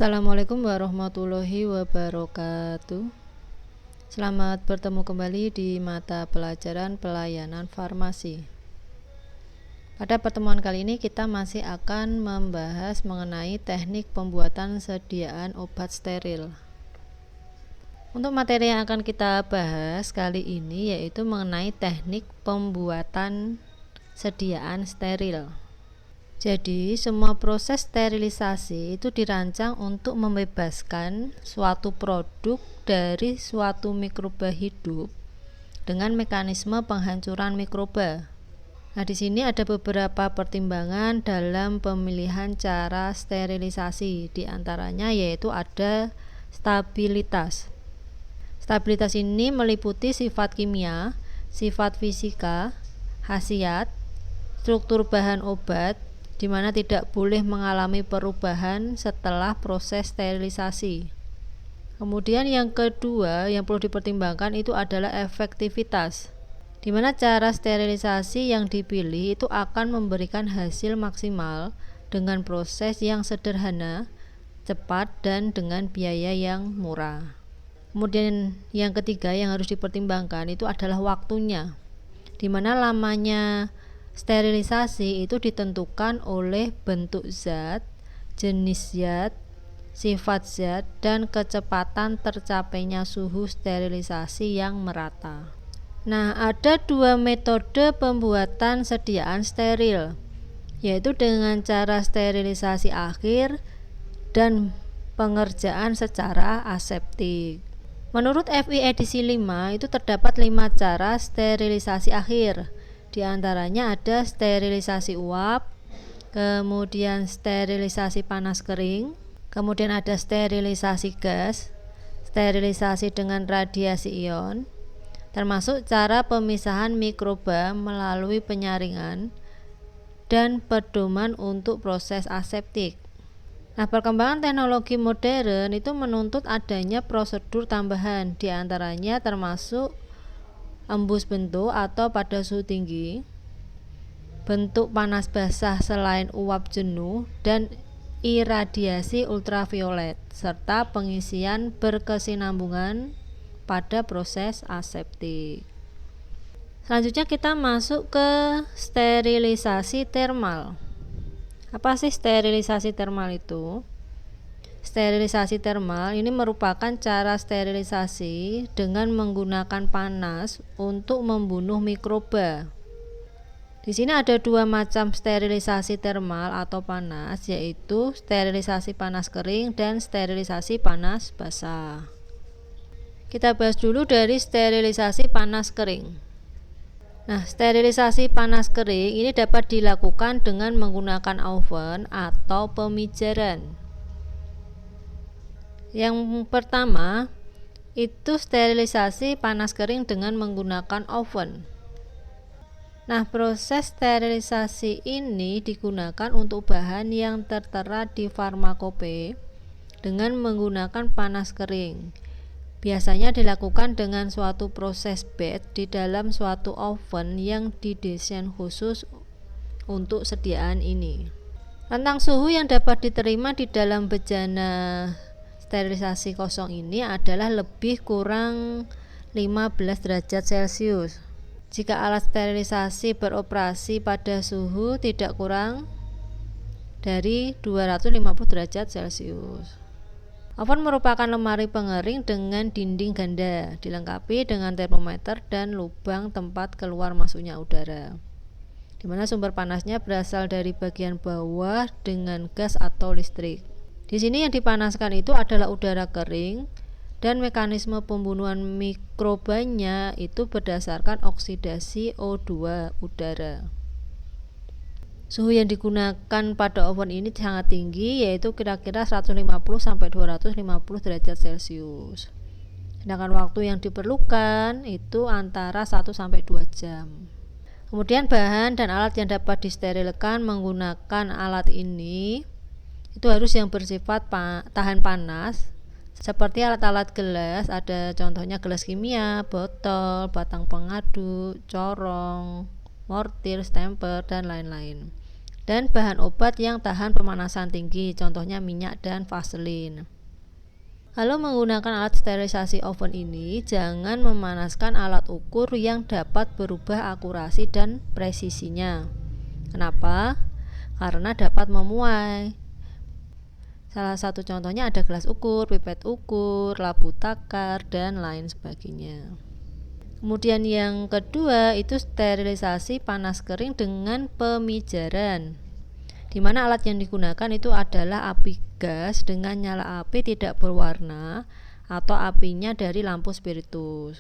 Assalamualaikum warahmatullahi wabarakatuh. Selamat bertemu kembali di mata pelajaran pelayanan farmasi. Pada pertemuan kali ini kita masih akan membahas mengenai teknik pembuatan sediaan obat steril. Untuk materi yang akan kita bahas kali ini yaitu mengenai teknik pembuatan sediaan steril. Jadi, semua proses sterilisasi itu dirancang untuk membebaskan suatu produk dari suatu mikroba hidup dengan mekanisme penghancuran mikroba. Nah, di sini ada beberapa pertimbangan dalam pemilihan cara sterilisasi. Di antaranya yaitu ada stabilitas. Stabilitas ini meliputi sifat kimia, sifat fisika, khasiat, struktur bahan obat, di mana tidak boleh mengalami perubahan setelah proses sterilisasi. Kemudian yang kedua yang perlu dipertimbangkan itu adalah efektivitas, di mana cara sterilisasi yang dipilih itu akan memberikan hasil maksimal dengan proses yang sederhana, cepat, dan dengan biaya yang murah. Kemudian yang ketiga yang harus dipertimbangkan itu adalah waktunya, di mana lamanya sterilisasi itu ditentukan oleh bentuk zat, jenis zat, sifat zat, dan kecepatan tercapainya suhu sterilisasi yang merata. Nah, ada dua metode pembuatan sediaan steril, yaitu dengan cara sterilisasi akhir dan pengerjaan secara aseptik. Menurut FI edisi 5 itu terdapat 5 cara sterilisasi akhir. Di antaranya ada sterilisasi uap, kemudian sterilisasi panas kering, kemudian ada sterilisasi gas, sterilisasi dengan radiasi ion, termasuk cara pemisahan mikroba melalui penyaringan, dan pedoman untuk proses aseptik. Nah, perkembangan teknologi modern itu menuntut adanya prosedur tambahan, di antaranya termasuk embus bentuk atau pada suhu tinggi, bentuk panas basah selain uap jenuh, dan iradiasi ultraviolet, serta pengisian berkesinambungan pada proses aseptik. Selanjutnya kita masuk ke sterilisasi termal. Apa sih sterilisasi termal itu? Sterilisasi termal ini merupakan cara sterilisasi dengan menggunakan panas untuk membunuh mikroba. Di sini ada dua macam sterilisasi termal atau panas, yaitu sterilisasi panas kering dan sterilisasi panas basah. Kita bahas dulu dari sterilisasi panas kering. Nah, sterilisasi panas kering ini dapat dilakukan dengan menggunakan oven atau pemijaran. Yang pertama itu sterilisasi panas kering dengan menggunakan oven. Nah, proses sterilisasi ini digunakan untuk bahan yang tertera di farmakope dengan menggunakan panas kering. Biasanya dilakukan dengan suatu proses batch di dalam suatu oven yang didesain khusus untuk sediaan ini. Rentang suhu yang dapat diterima di dalam bejana sterilisasi kosong ini adalah lebih kurang 15 derajat Celcius. Jika alat sterilisasi beroperasi pada suhu tidak kurang dari 250 derajat Celcius. Oven merupakan lemari pengering dengan dinding ganda, dilengkapi dengan termometer dan lubang tempat keluar masuknya udara, di mana sumber panasnya berasal dari bagian bawah dengan gas atau listrik. Di sini yang dipanaskan itu adalah udara kering dan mekanisme pembunuhan mikrobanya itu berdasarkan oksidasi O2 udara. Suhu yang digunakan pada oven ini sangat tinggi, yaitu kira-kira 150 sampai 250 derajat Celcius. Sedangkan waktu yang diperlukan itu antara 1 sampai 2 jam. Kemudian bahan dan alat yang dapat disterilkan menggunakan alat ini itu harus yang bersifat tahan panas, seperti alat-alat gelas, ada contohnya gelas kimia, botol, batang pengaduk, corong, mortir, stemper, dan lain-lain. dan bahan obat yang tahan pemanasan tinggi, contohnya minyak dan vaselin. Kalau menggunakan alat sterilisasi oven ini, jangan memanaskan alat ukur yang dapat berubah akurasi dan presisinya. Kenapa? Karena dapat memuai. Salah satu contohnya ada gelas ukur, pipet ukur, labu takar, dan lain sebagainya. Kemudian yang kedua itu sterilisasi panas kering dengan pemijaran, di mana alat yang digunakan itu adalah api gas dengan nyala api tidak berwarna atau apinya dari lampu spiritus.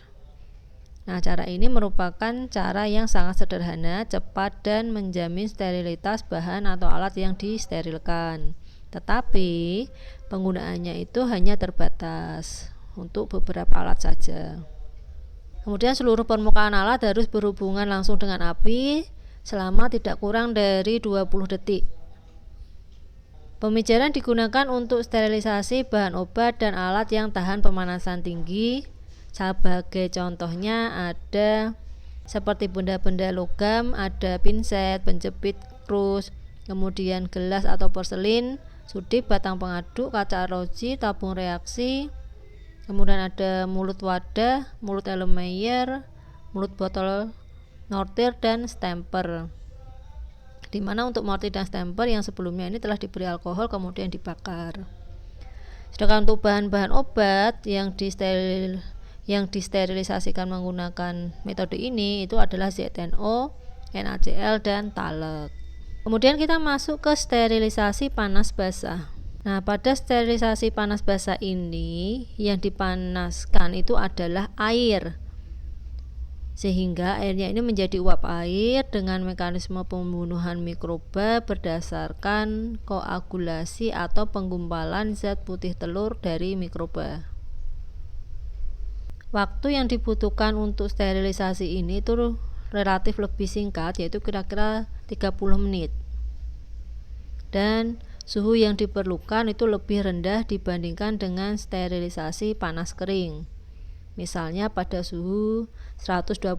Nah, cara ini merupakan cara yang sangat sederhana, cepat, dan menjamin sterilitas bahan atau alat yang disterilkan. Tetapi penggunaannya itu hanya terbatas untuk beberapa alat saja. Kemudian seluruh permukaan alat harus berhubungan langsung dengan api selama tidak kurang dari 20 detik. Pemijaran digunakan untuk sterilisasi bahan obat dan alat yang tahan pemanasan tinggi. Sebagai contohnya ada seperti benda-benda logam, ada pinset, penjepit, krus, kemudian gelas atau porselin, sudip, batang pengaduk, kaca arloji, tabung reaksi. Kemudian ada mulut wadah, mulut Erlenmeyer, mulut botol mortir, dan stemper. Dimana untuk mortir dan stemper yang sebelumnya ini telah diberi alkohol kemudian dibakar. Sedangkan untuk bahan-bahan obat yang disterilisasikan menggunakan metode ini itu adalah ZNO, NaCl, dan talek. Kemudian kita masuk ke sterilisasi panas basah. Nah, pada sterilisasi panas basah ini yang dipanaskan itu adalah air, sehingga airnya ini menjadi uap air dengan mekanisme pembunuhan mikroba berdasarkan koagulasi atau penggumpalan zat putih telur dari mikroba. Waktu yang dibutuhkan untuk sterilisasi ini itu relatif lebih singkat, yaitu kira-kira 30 menit. Dan suhu yang diperlukan itu lebih rendah dibandingkan dengan sterilisasi panas kering. Misalnya pada suhu 121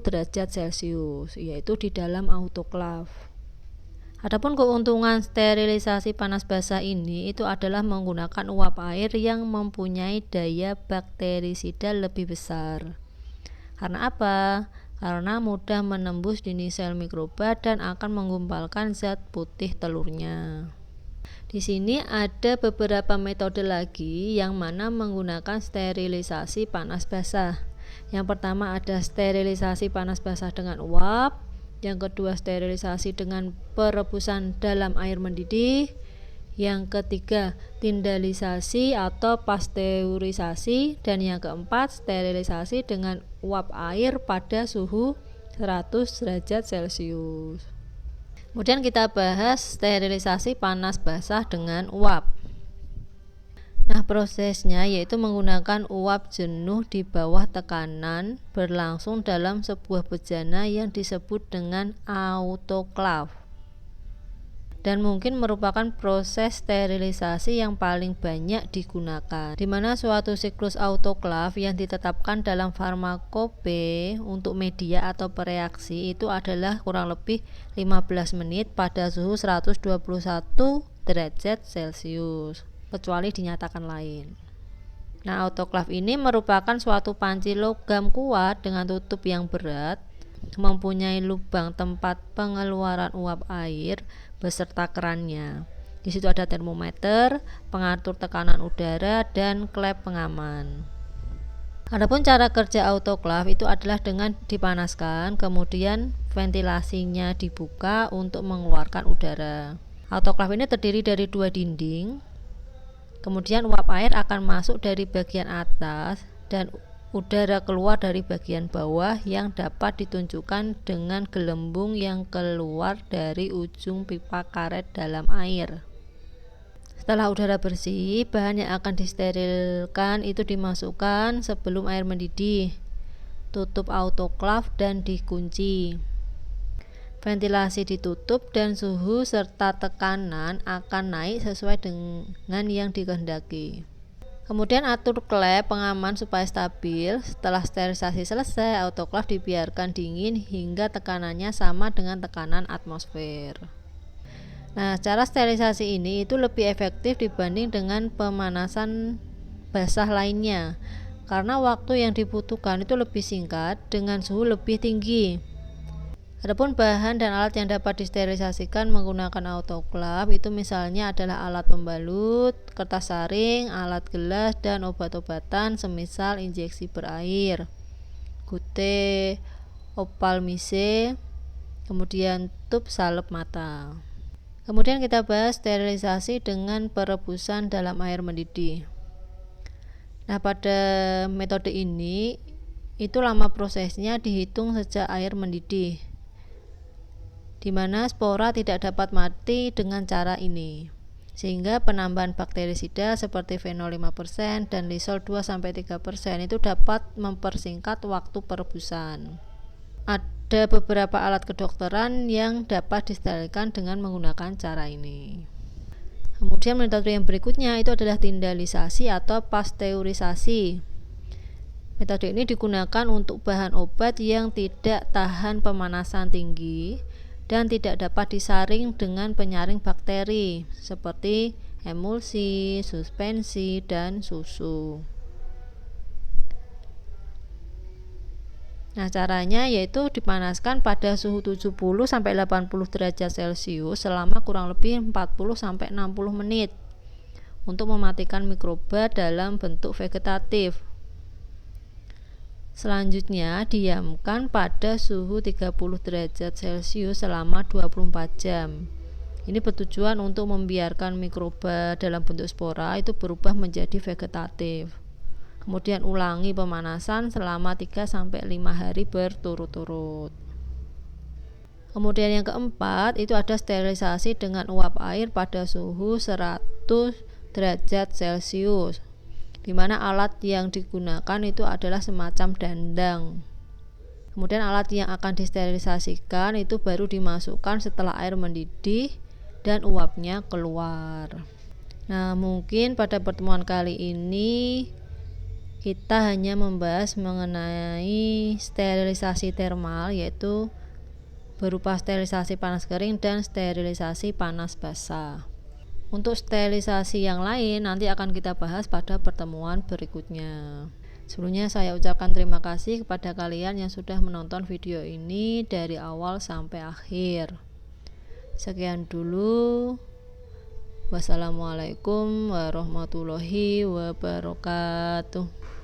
derajat Celcius, yaitu di dalam autoklaf. Adapun keuntungan sterilisasi panas basah ini itu adalah menggunakan uap air yang mempunyai daya bakterisida lebih besar. Karena apa? Karena mudah menembus dinding sel mikroba dan akan menggumpalkan zat putih telurnya. Di sini ada beberapa metode lagi yang mana menggunakan sterilisasi panas basah. Yang pertama ada sterilisasi panas basah dengan uap, yang kedua sterilisasi dengan perebusan dalam air mendidih, yang ketiga tindalisasi atau pasteurisasi, dan yang keempat sterilisasi dengan uap air pada suhu 100 derajat Celcius. Kemudian kita bahas sterilisasi panas basah dengan uap. Nah, prosesnya yaitu menggunakan uap jenuh di bawah tekanan berlangsung dalam sebuah bejana yang disebut dengan autoklaf, dan mungkin merupakan proses sterilisasi yang paling banyak digunakan, di mana suatu siklus autoklaf yang ditetapkan dalam farmakope untuk media atau pereaksi itu adalah kurang lebih 15 menit pada suhu 121 derajat Celcius, kecuali dinyatakan lain. Nah, autoklaf ini merupakan suatu panci logam kuat dengan tutup yang berat, mempunyai lubang tempat pengeluaran uap air beserta kerannya. Di situ ada termometer, pengatur tekanan udara, dan klep pengaman. Adapun cara kerja autoklaf itu adalah dengan dipanaskan, kemudian ventilasinya dibuka untuk mengeluarkan udara. Autoklaf ini terdiri dari dua dinding. Kemudian uap air akan masuk dari bagian atas dan udara keluar dari bagian bawah yang dapat ditunjukkan dengan gelembung yang keluar dari ujung pipa karet dalam air. Setelah udara bersih, bahan yang akan disterilkan itu dimasukkan sebelum air mendidih. Tutup autoklaf dan dikunci. Ventilasi ditutup dan suhu serta tekanan akan naik sesuai dengan yang dikehendaki. Kemudian atur klep pengaman supaya stabil. Setelah sterilisasi selesai, autoklaf dibiarkan dingin hingga tekanannya sama dengan tekanan atmosfer. Nah, cara sterilisasi ini itu lebih efektif dibanding dengan pemanasan basah lainnya, karena waktu yang dibutuhkan itu lebih singkat dengan suhu lebih tinggi. Adapun bahan dan alat yang dapat disterilisasikan menggunakan autoclave itu misalnya adalah alat pembalut, kertas saring, alat gelas, dan obat-obatan semisal injeksi berair, gute, opalmise, kemudian tub salep mata. Kemudian kita bahas sterilisasi dengan perebusan dalam air mendidih. Nah, pada metode ini itu lama prosesnya dihitung sejak air mendidih, di mana spora tidak dapat mati dengan cara ini, sehingga penambahan bakterisida seperti fenol 5% dan lisol 2-3% itu dapat mempersingkat waktu perebusan. Ada beberapa alat kedokteran yang dapat disterilkan dengan menggunakan cara ini. Kemudian metode yang berikutnya itu adalah tindalisasi atau pasteurisasi. Metode ini digunakan untuk bahan obat yang tidak tahan pemanasan tinggi dan tidak dapat disaring dengan penyaring bakteri seperti emulsi, suspensi, dan susu. Nah, caranya yaitu dipanaskan pada suhu 70-80 derajat Celcius selama kurang lebih 40-60 menit untuk mematikan mikroba dalam bentuk vegetatif. Selanjutnya, diamkan pada suhu 30 derajat Celcius selama 24 jam. Ini bertujuan untuk membiarkan mikroba dalam bentuk spora itu berubah menjadi vegetatif. Kemudian ulangi pemanasan selama 3-5 hari berturut-turut. Kemudian yang keempat itu ada sterilisasi dengan uap air pada suhu 100 derajat Celcius, di mana alat yang digunakan itu adalah semacam dandang. Kemudian alat yang akan disterilisasikan itu baru dimasukkan setelah air mendidih dan uapnya keluar. Nah, mungkin pada pertemuan kali ini kita hanya membahas mengenai sterilisasi termal, yaitu berupa sterilisasi panas kering dan sterilisasi panas basah. Untuk sterilisasi yang lain nanti akan kita bahas pada pertemuan berikutnya. Sebelumnya saya ucapkan terima kasih kepada kalian yang sudah menonton video ini dari awal sampai akhir. Sekian dulu. Wassalamualaikum warahmatullahi wabarakatuh.